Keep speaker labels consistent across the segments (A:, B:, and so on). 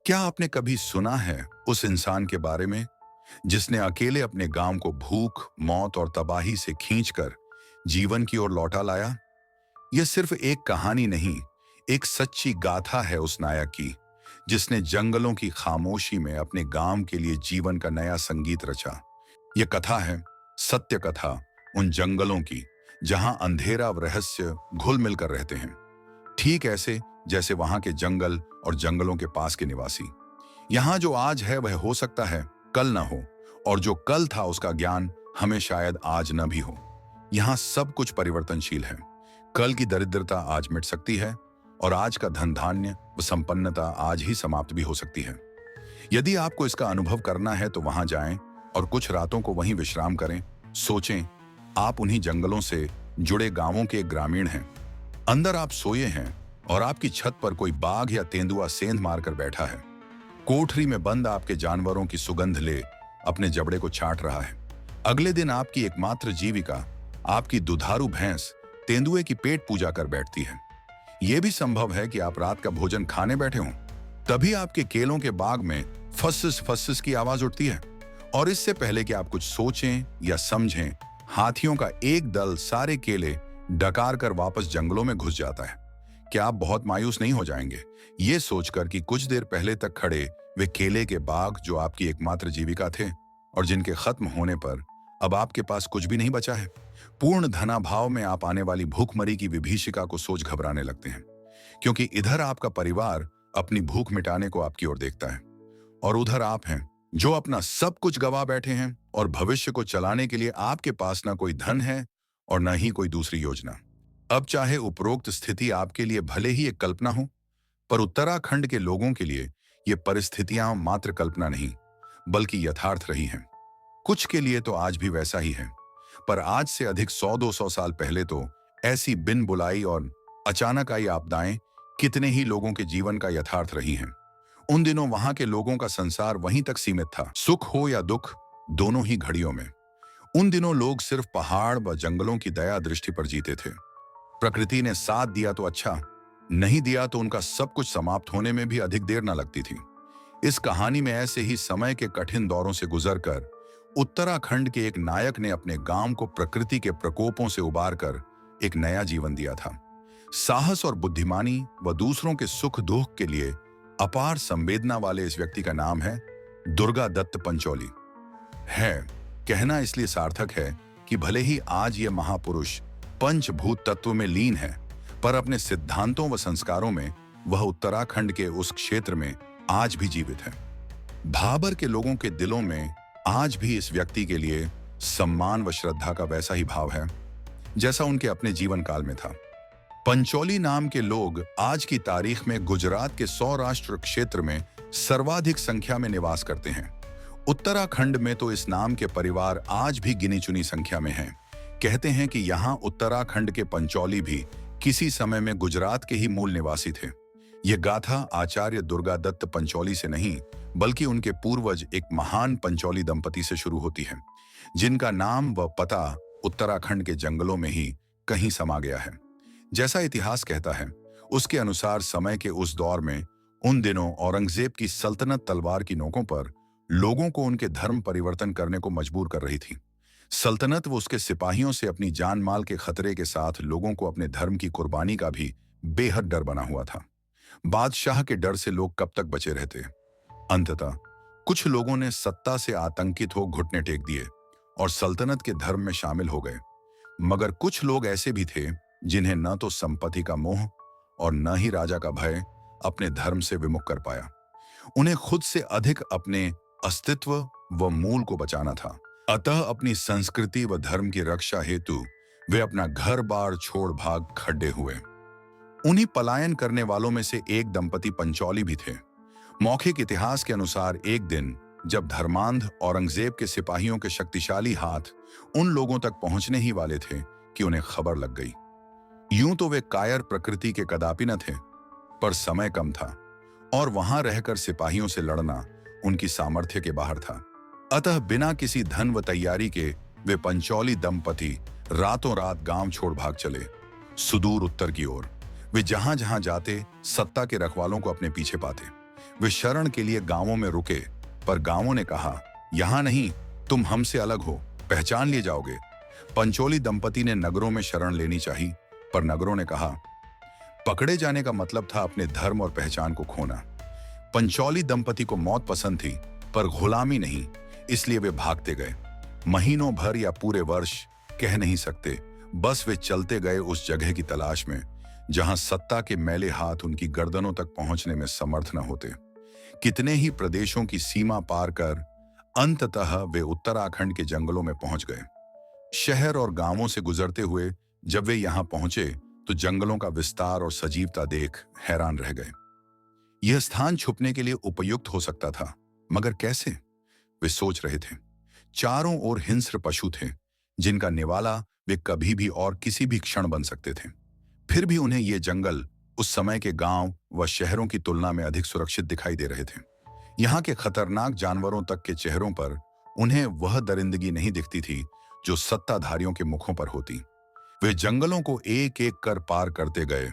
A: क्या आपने कभी सुना है उस इंसान के बारे में जिसने अकेले अपने गांव को भूख, मौत और तबाही से खींचकर जीवन की ओर लौटा लाया? यह सिर्फ एक कहानी नहीं, एक सच्ची गाथा है उस नायक की, जिसने जंगलों की खामोशी में अपने गांव के लिए जीवन का नया संगीत रचा। यह कथा है सत्य कथा उन जंगलों की, जहां अंधेरा व रहस्य घुल मिलकर रहते हैं, ठीक ऐसे जैसे वहां के जंगल और जंगलों के पास के निवासी। यहाँ जो आज है वह हो सकता है कल न हो, और जो कल था उसका ज्ञान हमें शायद आज न भी हो। यहाँ सब कुछ परिवर्तनशील है। कल की दरिद्रता आज मिट सकती है, और आज का धन धान्य व संपन्नता आज ही समाप्त भी हो सकती है। यदि आपको इसका अनुभव करना है तो वहां जाएं और कुछ रातों को वहीं विश्राम करें। सोचें, आप उन्हीं जंगलों से जुड़े गांवों के एक ग्रामीण हैं। अंदर आप सोए हैं और आपकी छत पर कोई बाघ या तेंदुआ सेंध मारकर बैठा है। कोठरी में बंद आपके जानवरों की सुगंध ले अपने जबड़े को छाट रहा है। अगले दिन आपकी एकमात्र जीविका, आपकी दुधारू भैंस, तेंदुए की पेट पूजा कर बैठती है। यह भी संभव है कि आप रात का भोजन खाने बैठे हों, तभी आपके केलों के बाग में फस्सिस फस्सिस की आवाज उठती है, और इससे पहले कि आप कुछ सोचें या समझें, हाथियों का एक दल सारे केले डकार कर वापस जंगलों में घुस जाता है। क्या आप बहुत मायूस नहीं हो जाएंगे ये सोचकर कि कुछ देर पहले तक खड़े वे केले के बाग, जो आपकी एकमात्र जीविका थे और जिनके खत्म होने पर अब आपके पास कुछ भी नहीं बचा है? पूर्ण धनाभाव में आप आने वाली भूखमरी की विभीषिका को सोच घबराने लगते हैं, क्योंकि इधर आपका परिवार अपनी भूख मिटाने को आपकी ओर देखता है, और उधर आप हैं जो अपना सब कुछ गवा बैठे हैं, और भविष्य को चलाने के लिए आपके पास न कोई धन है और न ही कोई दूसरी योजना। अब चाहे उपरोक्त स्थिति आपके लिए भले ही एक कल्पना हो, पर उत्तराखंड के लोगों के लिए ये परिस्थितियां मात्र कल्पना नहीं, बल्कि यथार्थ रही हैं। कुछ के लिए तो आज भी वैसा ही है, पर आज से अधिक 100-200 साल पहले तो ऐसी बिन बुलाई और अचानक आई आपदाएं कितने ही लोगों के जीवन का यथार्थ रही हैं। उन दिनों वहां के लोगों का संसार वहीं तक सीमित था, सुख हो या दुख, दोनों ही घड़ियों में। उन दिनों लोग सिर्फ पहाड़ व जंगलों की दया दृष्टि पर जीते थे। प्रकृति ने साथ दिया तो अच्छा, नहीं दिया तो उनका सब कुछ समाप्त होने में भी अधिक देर न लगती थी। इस कहानी में ऐसे ही समय के कठिन दौरों से गुजरकर उत्तराखंड के एक नायक ने अपने गांव को प्रकृति के प्रकोपों से उबारकर एक नया जीवन दिया था। साहस और बुद्धिमानी व दूसरों के सुख दुख के लिए अपार संवेदना वाले इस व्यक्ति का नाम है दुर्गा दत्त पंचौली। है कहना इसलिए सार्थक है कि भले ही आज ये महापुरुष पंचभूत तत्व में लीन है, पर अपने सिद्धांतों व संस्कारों में वह उत्तराखंड के उस क्षेत्र में आज भी जीवित है। भाबर के लोगों के दिलों में आज भी इस व्यक्ति के लिए सम्मान व श्रद्धा का वैसा ही भाव है जैसा उनके अपने जीवन काल में था। पंचौली नाम के लोग आज की तारीख में गुजरात के सौराष्ट्र क्षेत्र में सर्वाधिक संख्या में निवास करते हैं। उत्तराखंड में तो इस नाम के परिवार आज भी गिनी चुनी संख्या में हैं। कहते हैं कि यहाँ उत्तराखंड के पंचौली भी किसी समय में गुजरात के ही मूल निवासी थे। ये गाथा आचार्य दुर्गा दत्त पंचौली से नहीं, बल्कि उनके पूर्वज एक महान पंचौली दंपति से शुरू होती है, जिनका नाम व पता उत्तराखंड के जंगलों में ही कहीं समा गया है। जैसा इतिहास कहता है, उसके अनुसार समय के उस दौर में उन दिनों औरंगजेब की सल्तनत तलवार की नोकों पर लोगों को उनके धर्म परिवर्तन करने को मजबूर कर रही थी। सल्तनत व उसके सिपाहियों से अपनी जान माल के खतरे के साथ लोगों को अपने धर्म की कुर्बानी का भी बेहद डर बना हुआ था। बादशाह के डर से लोग कब तक बचे रहते? अंततः कुछ लोगों ने सत्ता से आतंकित हो घुटने टेक दिए और सल्तनत के धर्म में शामिल हो गए। मगर कुछ लोग ऐसे भी थे जिन्हें न तो संपत्ति का मोह और न ही राजा का भय अपने धर्म से विमुख कर पाया। उन्हें खुद से अधिक अपने अस्तित्व व मूल को बचाना था। अतः अपनी संस्कृति व धर्म की रक्षा हेतु वे अपना घर बार छोड़ भाग खड़े हुए। उन्हीं पलायन करने वालों में से एक दंपति पंचौली भी थे। मौखिक इतिहास के अनुसार एक दिन जब धर्मांध औरंगजेब के सिपाहियों के शक्तिशाली हाथ उन लोगों तक पहुंचने ही वाले थे कि उन्हें खबर लग गई। यूं तो वे कायर प्रकृति के कदापि न थे, पर समय कम था और वहां रहकर सिपाहियों से लड़ना उनकी सामर्थ्य के बाहर था। अतः बिना किसी धन व तैयारी के वे पंचौली दंपति रातों रात गांव छोड़ भाग चले सुदूर उत्तर की ओर। वे जहां जहां जाते सत्ता के रखवालों को अपने पीछे पाते। वे शरण के लिए गांवों में रुके, पर गांवों ने कहा, यहां नहीं, तुम हमसे अलग हो, पहचान लिए जाओगे। पंचोली दंपति ने नगरों में शरण लेनी चाहिए, पर नगरों ने कहा, पकड़े जाने का मतलब था अपने धर्म और पहचान को खोना। पंचोली दंपति को मौत पसंद थी, पर गुलामी नहीं, इसलिए वे भागते गए। महीनों भर या पूरे वर्ष कह नहीं सकते, बस वे चलते गए उस जगह की तलाश में जहां सत्ता के मैले हाथ उनकी गर्दनों तक पहुंचने में समर्थ न होते। कितने ही प्रदेशों की सीमा पार कर अंततः वे उत्तराखंड के जंगलों में पहुंच गए। शहर और गांवों से गुजरते हुए जब वे यहां पहुंचे तो जंगलों का विस्तार और सजीवता देख हैरान रह गए। यह स्थान छुपने के लिए उपयुक्त हो सकता था, मगर कैसे? वे सोच रहे थे। चारों ओर हिंस्र पशु थे, जिनका निवाला वे कभी भी और किसी भी क्षण बन सकते थे। फिर भी उन्हें ये जंगल उस समय के गांव व शहरों की तुलना में अधिक सुरक्षित दिखाई दे रहे थे। यहाँ के खतरनाक जानवरों तक के चेहरों पर उन्हें वह दरिंदगी नहीं दिखती थी जो सत्ताधारियों के मुखों पर होती। वे जंगलों को एक एक कर पार करते गए।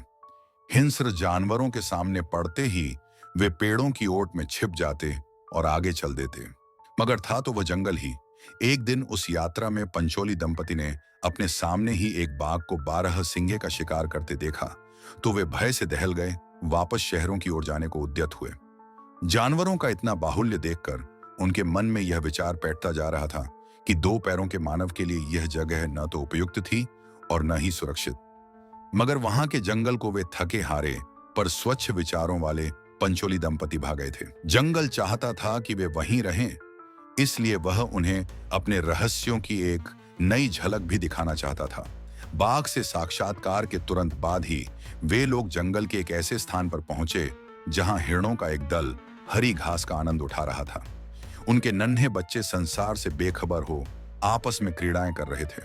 A: हिंस्र जानवरों के सामने पड़ते ही वे पेड़ों की ओट में छिप जाते और आगे चल देते। मगर था तो वह जंगल ही। एक दिन उस यात्रा में पंचोली दंपति ने अपने सामने ही एक बाघ को 12 सिंगे का शिकार करते देखा तो वे भय से दहल गए, वापस शहरों की ओर जाने को उद्यत हुए। जानवरों का इतना बाहुल्य देखकर उनके मन में यह विचार बैठता जा रहा था कि 2 पैरों के मानव के लिए यह जगह न तो उपयुक्त थी और न ही सुरक्षित। मगर वहां के जंगल को वे थके हारे पर स्वच्छ विचारों वाले पंचोली दंपति भागे थे। जंगल चाहता था कि वे वहीं रहें, इसलिए वह उन्हें अपने रहस्यों की एक नई झलक भी दिखाना चाहता था। बाघ से साक्षात्कार के तुरंत बाद ही वे लोग जंगल के एक ऐसे स्थान पर पहुंचे जहां हिरणों का एक दल हरी घास का आनंद उठा रहा था। उनके नन्हे बच्चे संसार से बेखबर हो आपस में क्रीड़ाएं कर रहे थे।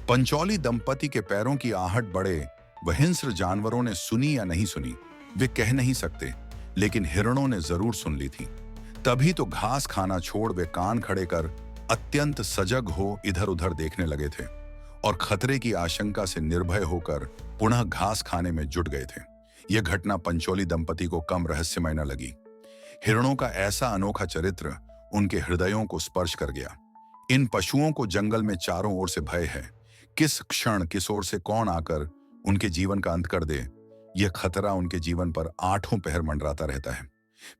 A: पंचोली दंपति के पैरों की आहट बढ़े। वह हिंस्र जानवरों ने सुनी या नहीं सुनी वे कह नहीं सकते, लेकिन हिरणों ने जरूर सुन ली थी। तभी तो घास खाना छोड़ वे कान खड़े कर अत्यंत सजग हो इधर उधर देखने लगे थे और खतरे की आशंका से निर्भय होकर पुनः घास खाने में जुट गए थे। यह घटना पंचोली दंपति को कम रहस्यमय न लगी। हिरणों का ऐसा अनोखा चरित्र उनके हृदयों को स्पर्श कर गया। इन पशुओं को जंगल में चारों ओर से भय है। किस क्षण किस ओर से कौन आकर उनके जीवन का अंत कर दे, यह खतरा उनके जीवन पर 8 पहर मंडराता रहता है।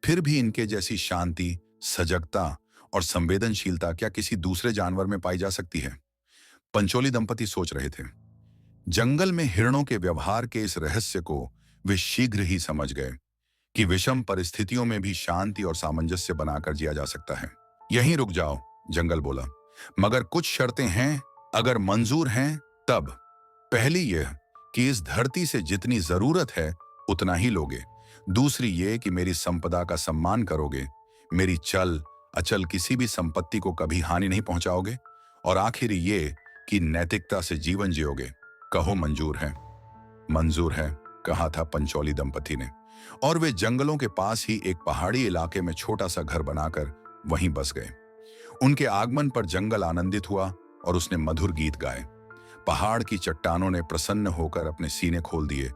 A: फिर भी इनके जैसी शांति, सजगता और संवेदनशीलता क्या किसी दूसरे जानवर में पाई जा सकती है? पंचोली दंपति सोच रहे थे। जंगल में हिरणों के व्यवहार के इस रहस्य को वे शीघ्र ही समझ गए कि विषम परिस्थितियों में भी शांति और सामंजस्य बनाकर जिया जा सकता है। यहीं रुक जाओ, जंगल बोला, मगर कुछ शर्तें हैं, अगर मंजूर हैं तब। पहली यह कि इस धरती से जितनी जरूरत है उतना ही लोगे। दूसरी ये कि मेरी संपदा का सम्मान करोगे, मेरी चल अचल किसी भी संपत्ति को कभी हानि नहीं पहुंचाओगे, और आखिर ये कि नैतिकता से जीवन जियोगे। कहो मंजूर है? मंजूर है, कहा था पंचोली दंपति ने, और वे जंगलों के पास ही एक पहाड़ी इलाके में छोटा सा घर बनाकर वहीं बस गए। उनके आगमन पर जंगल आनंदित हुआ और उसने मधुर गीत गाए। पहाड़ की चट्टानों ने प्रसन्न होकर अपने सीने खोल दिए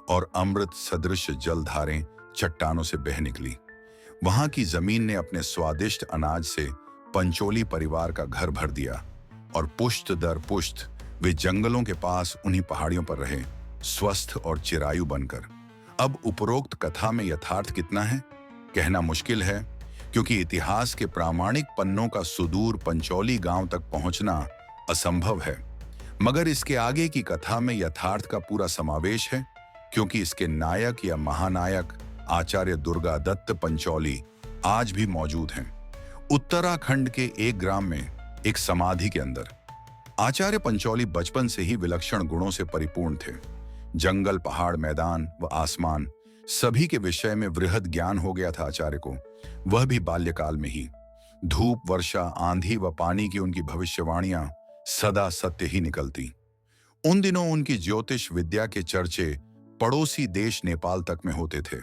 A: और अमृत सदृश जलधारें चट्टानों से बह निकली। वहां की जमीन ने अपने स्वादिष्ट अनाज से पंचोली परिवार का घर भर दिया और पुष्ट दर पुष्ट वे जंगलों के पास उन्हीं पहाड़ियों पर रहे, स्वस्थ और चिरायु बनकर। अब उपरोक्त कथा में यथार्थ कितना है, कहना मुश्किल है, क्योंकि इतिहास के प्रामाणिक पन्नों का सुदूर पंचोली गांव तक पहुंचना असंभव है। मगर इसके आगे की कथा में यथार्थ का पूरा समावेश है, क्योंकि इसके नायक या महानायक आचार्य दुर्गादत्त पंचोली आज भी मौजूद हैं। उत्तराखंड के एक ग्राम में एक समाधि के अंदर। आचार्य पंचोली बचपन से ही विलक्षण गुणों से परिपूर्ण थे। जंगल, पहाड़, मैदान व आसमान सभी के विषय में वृहद ज्ञान हो गया था आचार्य को, वह भी बाल्यकाल में ही। धूप, वर्षा, आंधी व पानी की उनकी भविष्यवाणियां सदा सत्य ही निकलती। उन दिनों उनकी ज्योतिष विद्या के चर्चे पड़ोसी देश नेपाल तक में होते थे।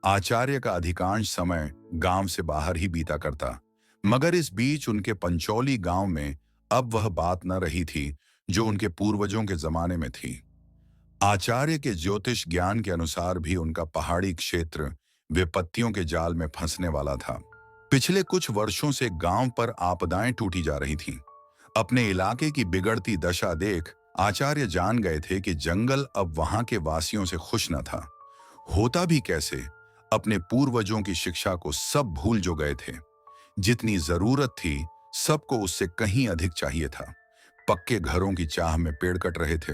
A: आचार्य का अधिकांश समय गांव से बाहर ही बीता करता, मगर इस बीच उनके पंचोली गांव में अब वह बात न रही थी जो उनके पूर्वजों के जमाने में थी। आचार्य के ज्योतिष ज्ञान के अनुसार भी उनका पहाड़ी क्षेत्र विपत्तियों के जाल में फंसने वाला था। पिछले कुछ वर्षों से गांव पर आपदाएं टूटी जा रही थीं। अपने इलाके की बिगड़ती दशा देख आचार्य जान गए थे कि जंगल अब वहां के वासियों से खुश न था। होता भी कैसे, अपने पूर्वजों की शिक्षा को सब भूल जो गए थे। जितनी जरूरत थी सबको उससे कहीं अधिक चाहिए था। पक्के घरों की चाह में पेड़ कट रहे थे,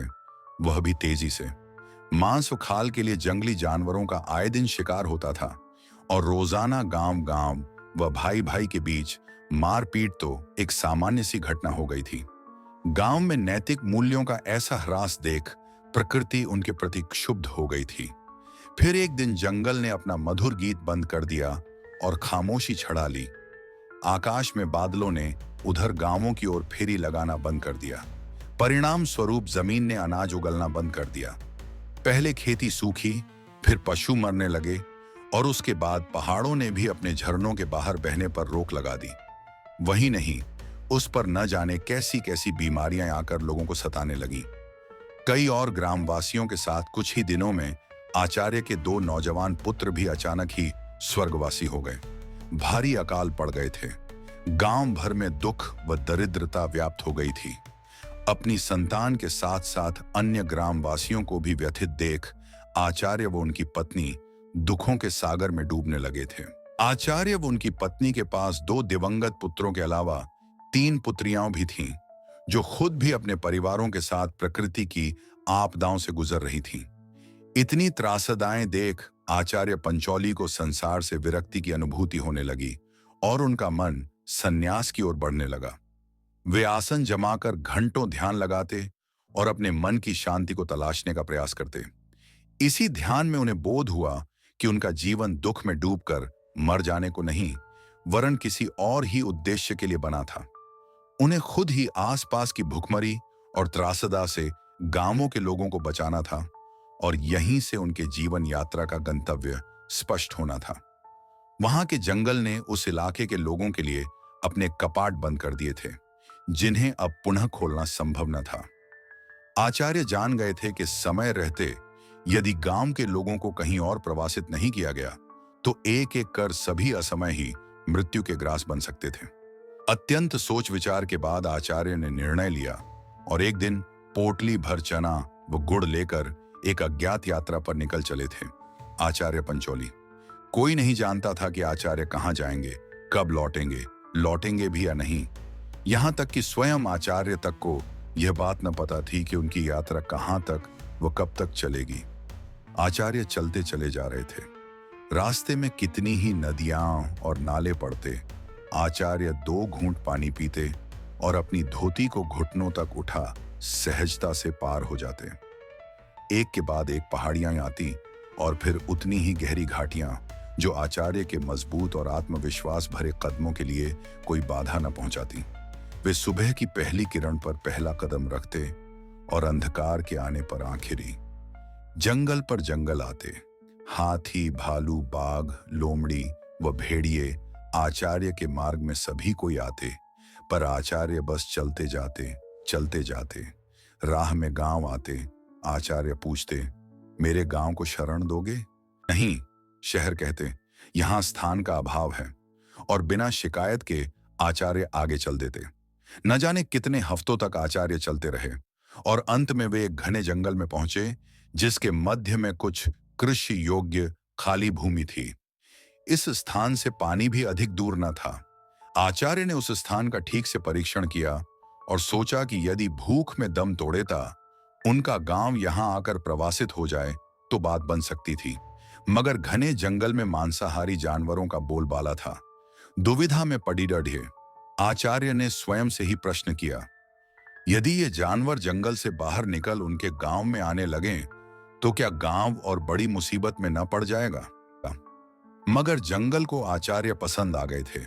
A: वह भी तेजी से। मांस और खाल के लिए जंगली जानवरों का आए दिन शिकार होता था और रोजाना गांव गांव व भाई भाई के बीच मारपीट तो एक सामान्य सी घटना हो गई थी। गांव में नैतिक मूल्यों का ऐसा ह्रास देख प्रकृति उनके प्रति क्षुब्ध हो गई थी। फिर एक दिन जंगल ने अपना मधुर गीत बंद कर दिया और खामोशी छड़ा ली। आकाश में बादलों ने उधर गांवों की ओर फेरी लगाना बंद कर दिया। परिणाम स्वरूप जमीन ने अनाज उगलना बंद कर दिया। पहले खेती सूखी, फिर पशु मरने लगे और उसके बाद पहाड़ों ने भी अपने झरनों के बाहर बहने पर रोक लगा दी। वही नहीं, उस पर न जाने कैसी कैसी बीमारियां आकर लोगों को सताने लगी। कई और ग्रामवासियों के साथ कुछ ही दिनों में आचार्य के 2 नौजवान पुत्र भी अचानक ही स्वर्गवासी हो गए। भारी अकाल पड़ गए थे। गांव भर में दुख व दरिद्रता व्याप्त हो गई थी। अपनी संतान के साथ साथ अन्य ग्रामवासियों को भी व्यथित देख आचार्य व उनकी पत्नी दुखों के सागर में डूबने लगे थे। आचार्य व उनकी पत्नी के पास 2 दिवंगत पुत्रों के अलावा 3 पुत्रियां भी थीं, जो खुद भी अपने परिवारों के साथ प्रकृति की आपदाओं से गुजर रही थीं। इतनी त्रासदाएं देख आचार्य पंचौली को संसार से विरक्ति की अनुभूति होने लगी और उनका मन संन्यास की ओर बढ़ने लगा। वे आसन जमाकर घंटों ध्यान लगाते और अपने मन की शांति को तलाशने का प्रयास करते। इसी ध्यान में उन्हें बोध हुआ कि उनका जीवन दुख में डूबकर मर जाने को नहीं, वरन किसी और ही उद्देश्य के लिए बना था। उन्हें खुद ही आसपास की भुखमरी और त्रासदा से गांवों के लोगों को बचाना था और यहीं से उनके जीवन यात्रा का गंतव्य स्पष्ट होना था। वहां के जंगल ने उस इलाके के लोगों के लिए अपने कपाट बंद कर दिए थे, जिन्हें अब पुनः खोलना संभव न था। आचार्य जान गए थे कि समय रहते यदि गांव के लोगों को कहीं और प्रवासित नहीं किया गया तो एक एक कर सभी असमय ही मृत्यु के ग्रास बन सकते थे। अत्यंत सोच विचार के बाद आचार्य ने निर्णय लिया और एक दिन पोटली भर चना व गुड़ लेकर एक अज्ञात यात्रा पर निकल चले थे। आचार्य पंचौली। कोई नहीं जानता था कि आचार्य कहाँ जाएंगे, कब लौटेंगे भी या नहीं। यहां तक कि स्वयं आचार्य तक को यह बात न पता थी कि उनकी यात्रा कहां तक व कब तक चलेगी। आचार्य चलते चले जा रहे थे। रास्ते में कितनी ही नदियां और नाले पड़ते। आचार्य 2 घूंट पानी पीते और अपनी धोती को घुटनों तक उठा सहजता से पार हो जाते। एक के बाद एक पहाड़ियां आती और फिर उतनी ही गहरी घाटियां जो आचार्य के मजबूत और आत्मविश्वास भरे कदमों के लिए कोई बाधा न पहुंचाती। वे सुबह की पहली किरण पर पहला कदम रखते और अंधकार के आने पर आखिरी। जंगल पर जंगल आते, हाथी, भालू, बाघ, लोमड़ी व भेड़िए आचार्य के मार्ग में सभी कोई आते, पर आचार्य बस चलते जाते। राह में गांव आते, आचार्य पूछते, मेरे गांव को शरण दोगे? नहीं, शहर कहते, यहां स्थान का अभाव है। और बिना शिकायत के आचार्य आगे चल देते। न जाने कितने हफ्तों तक आचार्य चलते रहे और अंत में वे एक घने जंगल में पहुंचे, जिसके मध्य में कुछ कृषि योग्य खाली भूमि थी। इस स्थान से पानी भी अधिक दूर न था। आचार्य ने उस स्थान का ठीक से परीक्षण किया और सोचा कि यदि भूख में दम तोड़ेता उनका गांव यहां आकर प्रवासित हो जाए तो बात बन सकती थी। मगर घने जंगल में मांसाहारी जानवरों का बोलबाला था। दुविधा में पड़ी डढ़े आचार्य ने स्वयं से ही प्रश्न किया, यदि ये जानवर जंगल से बाहर निकल उनके गांव में आने लगें तो क्या गांव और बड़ी मुसीबत में न पड़ जाएगा? मगर जंगल को आचार्य पसंद आ गए थे।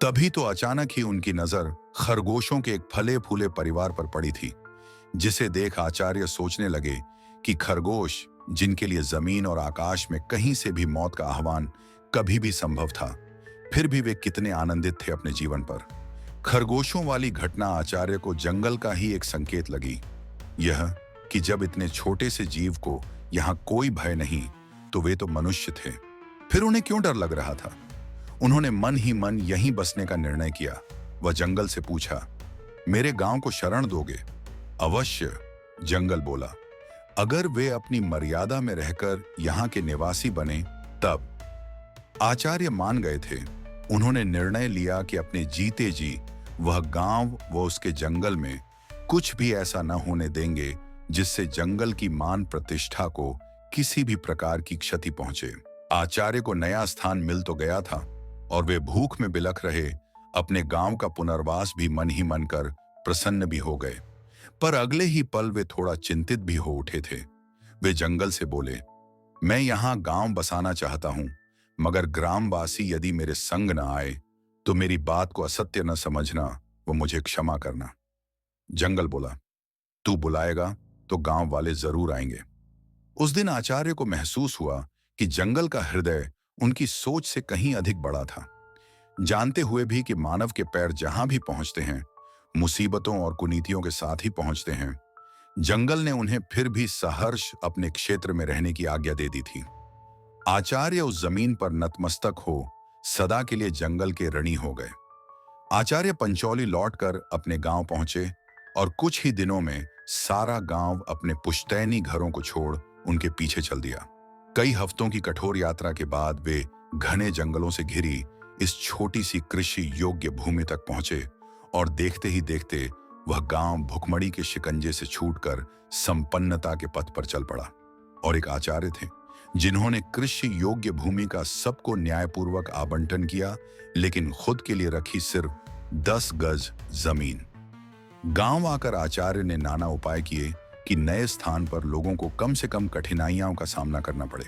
A: तभी तो अचानक ही उनकी नजर खरगोशों के एक फले फूले परिवार पर पड़ी थी, जिसे देख आचार्य सोचने लगे कि खरगोश, जिनके लिए जमीन और आकाश में कहीं से भी मौत का आह्वान कभी भी संभव था, फिर भी वे कितने आनंदित थे अपने जीवन पर। खरगोशों वाली घटना आचार्य को जंगल का ही एक संकेत लगी, यह कि जब इतने छोटे से जीव को यहाँ कोई भय नहीं तो वे तो मनुष्य थे। फिर उन्हें क्यों डर लग रहा था? उन्होंने मन ही मन यहीं बसने का निर्णय किया। वह जंगल से पूछा, मेरे गांव को शरण दोगे? अवश्य, जंगल बोला। अगर वे अपनी मर्यादा में रहकर यहाँ के निवासी बने तब। आचार्य मान गए थे। उन्होंने निर्णय लिया कि अपने जीते जी वह गांव व उसके जंगल में कुछ भी ऐसा न होने देंगे जिससे जंगल की मान प्रतिष्ठा को किसी भी प्रकार की क्षति पहुंचे। आचार्य को नया स्थान मिल तो गया था और वे भूख में बिलख रहे अपने गांव का पुनर्वास भी मन ही मन कर प्रसन्न भी हो गए। पर अगले ही पल वे थोड़ा चिंतित भी हो उठे थे। वे जंगल से बोले, मैं यहाँ गांव बसाना चाहता हूं, मगर ग्रामवासी यदि मेरे संग न आए तो मेरी बात को असत्य न समझना व मुझे क्षमा करना। जंगल बोला, तू बुलाएगा तो गांव वाले जरूर आएंगे। उस दिन आचार्य को महसूस हुआ कि जंगल का हृदय उनकी सोच से कहीं अधिक बड़ा था। जानते हुए भी कि मानव के पैर जहां भी पहुंचते हैं मुसीबतों और कुनीतियों के साथ ही पहुंचते हैं, जंगल ने उन्हें फिर भी सहर्ष अपने क्षेत्र में रहने की आज्ञा दे दी थी। आचार्य उस जमीन पर नतमस्तक हो सदा के लिए जंगल के ऋणी हो गए। आचार्य पंचौली लौटकर अपने गांव पहुंचे और कुछ ही दिनों में सारा गांव अपने पुश्तैनी घरों को छोड़ उनके पीछे चल दिया। कई हफ्तों की कठोर यात्रा के बाद वे घने जंगलों से घिरी इस छोटी सी कृषि योग्य भूमि तक पहुंचे और देखते ही देखते वह गांव भुखमरी के शिकंजे से छूटकर संपन्नता के पथ पर चल पड़ा। और एक आचार्य थे जिन्होंने कृषि योग्य भूमि का सबको न्यायपूर्वक आवंटन किया, लेकिन खुद के लिए रखी सिर्फ 10 गज जमीन। गांव आकर आचार्य ने नाना उपाय किए कि नए स्थान पर लोगों को कम से कम कठिनाइयों का सामना करना पड़े।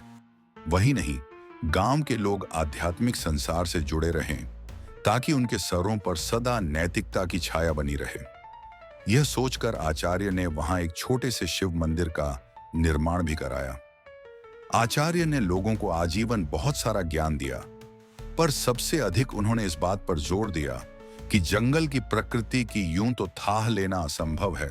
A: वही नहीं, गांव के लोग आध्यात्मिक संसार से जुड़े रहें ताकि उनके सरों पर सदा नैतिकता की छाया बनी रहे। यह सोचकर आचार्य ने वहां एक छोटे से शिव मंदिर का निर्माण भी कराया। आचार्य ने लोगों को आजीवन बहुत सारा ज्ञान दिया, पर सबसे अधिक उन्होंने इस बात पर जोर दिया कि जंगल की प्रकृति की यूं तो थाह लेना असंभव है,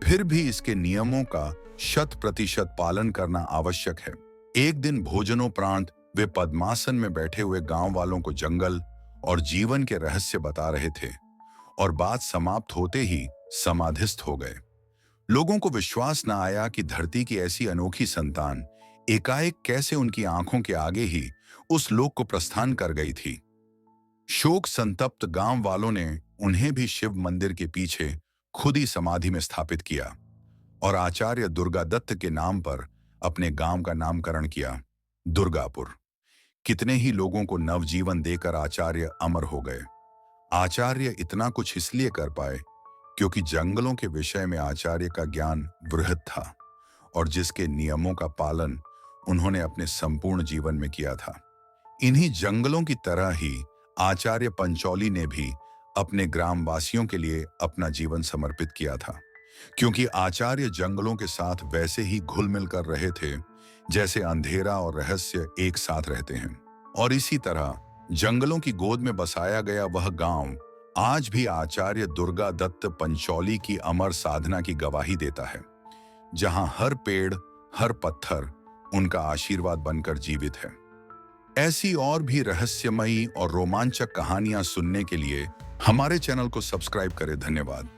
A: फिर भी इसके नियमों का 100% पालन करना आवश्यक है। एक दिन भोजनोपरांत वे पद्मासन में बैठे हुए गांव वालों को जंगल और जीवन के रहस्य बता रहे थे और बात समाप्त होते ही समाधिस्थ हो गए। लोगों को विश्वास न आया कि धरती की ऐसी अनोखी संतान एकाएक कैसे उनकी आंखों के आगे ही उस लोक को प्रस्थान कर गई थी। शोक संतप्त गांव वालों ने उन्हें भी शिव मंदिर के पीछे खुद ही समाधि में स्थापित किया और आचार्य दुर्गादत्त के नाम पर अपने गांव का नामकरण किया, दुर्गापुर। कितने ही लोगों को नवजीवन देकर आचार्य अमर हो गए। आचार्य इतना कुछ इसलिए कर पाए क्योंकि जंगलों के विषय में आचार्य का ज्ञान वृहद था और जिसके नियमों का पालन उन्होंने अपने संपूर्ण जीवन में किया था। इन्हीं जंगलों की तरह ही आचार्य पंचौली ने भी अपने ग्रामवासियों के लिए अपना जीवन समर्पित किया था, क्योंकि आचार्य जंगलों के साथ वैसे ही घुल मिल कर रहे थे जैसे अंधेरा और रहस्य एक साथ रहते हैं। और इसी तरह जंगलों की गोद में बसाया गया वह गांव आज भी आचार्य दुर्गादत्त पंचौली की अमर साधना की गवाही देता है, जहां हर पेड़, हर पत्थर उनका आशीर्वाद बनकर जीवित है। ऐसी और भी रहस्यमयी और रोमांचक कहानियां सुनने के लिए हमारे चैनल को सब्सक्राइब करें। धन्यवाद।